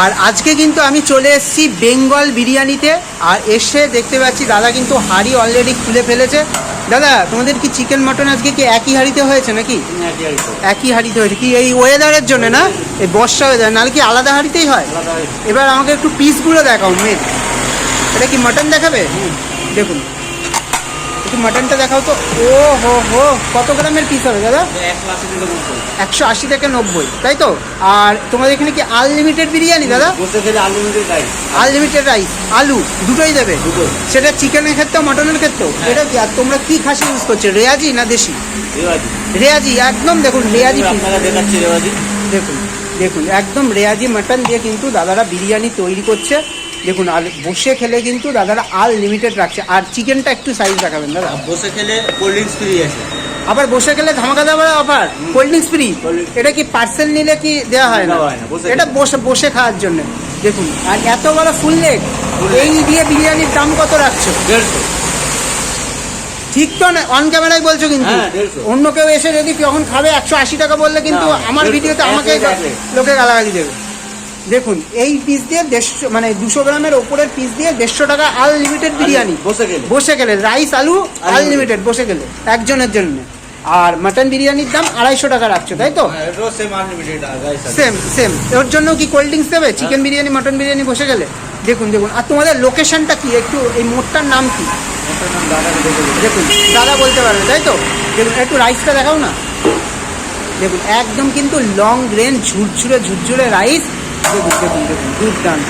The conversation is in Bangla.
আর আজকে কিন্তু আমি চলে এসেছি বেঙ্গল বিরিয়ানিতে। আর এসে দেখতে পাচ্ছি দাদা কিন্তু হাঁড়ি অলরেডি খুলে ফেলেছে। দাদা তোমাদের কি চিকেন মটন আজকে কি একই হাঁড়িতে হয়েছে নাকি? একই হাঁড়িতে হয়েছে কি এই ওয়েদারের জন্য না? এই বর্ষা ওয়েদার, নাহলে কি আলাদা হাঁড়িতেই হয়? এবার আমাকে একটু পিসগুলো দেখাও মেন। এটা কি মটন দেখাবে? দেখুন একটু মটনটা দেখাও তো। ও হো হো, কত গ্রামের পিস হবে দাদা? 180 থেকে 90, তাই তো? আর তোমাদের এখানে কি আনলিমিটেড বিরিয়ানি দাদা? আনলিমিটেড রাইস, আলু দুটোই দেবে? সেটা চিকেনের ক্ষেত্রেও মটনের ক্ষেত্রেও? এটা কি? আর তোমরা কি খাসি ইউজ করছো, রেয়াজি না দেশি? রেয়াজি একদম। দেখুন রেয়াজি পিস, দেখুন দেখুন একদম রেয়াজি মাটন দিয়ে কিন্তু দাদারা বিরিয়ানি তৈরি করছে। দেখুন আর বসে খেলে কিন্তু দাদারা আনলিমিটেড রাখছে। আর চিকেনটা একটু সাইজ দেখাবেন দাদা। বসে খেলে কোল্ড ড্রিঙ্কস ফ্রি আছে। আবার বসে খেলে ধামাকা দেওয়ার অফার, কোল্ড ড্রিঙ্কস ফ্রি। এটা কি পার্সেল নিলে কি দেওয়া হয় না? এটা বসে বসে খাওয়ার জন্য। দেখুন আর এত বড় ফুল লেগ, এই দিয়ে বিরিয়ানির দাম কত রাখছো? 150। ঠিক তো না? অন ক্যামেরায় বলছো কিন্তু। অন্য কেউ এসে যদি যখন খাবে 180 টাকা বললে কিন্তু আমার ভিডিওতে আমাকে লোকে গালাগালি দেবে। দেখুন এই পিস দিয়ে 150, মানে 200 গ্রামের ওপরের পিস দিয়ে 150 টাকা আনলিমিটেড বিরিয়ানি। বসে গেলে রাইস আলু আনলিমিটেড বসে গেলে একজনের জন্য। আর মাটন বিরিয়ানির দাম 250 টাকা রাখছো, তাই তো? Same same. ওর জন্য কি কোল্ড ড্রিঙ্কস দেবে চিকেন বিরিয়ানি মটন বিরিয়ানি বসে গেলে? দেখুন দেখুন। আর তোমাদের লোকেশনটা কি, একটু এই মোড়টার নাম কি? দেখুন দাদা বলতে পারবে, তাই তো? দেখুন একটু রাইসটা দেখাও না। দেখুন একদম কিন্তু লং গ্রেন ঝুরঝুরে ঝুরঝুরে রাইস। দেখুন দেখুন দেখুন দুর্দান্ত।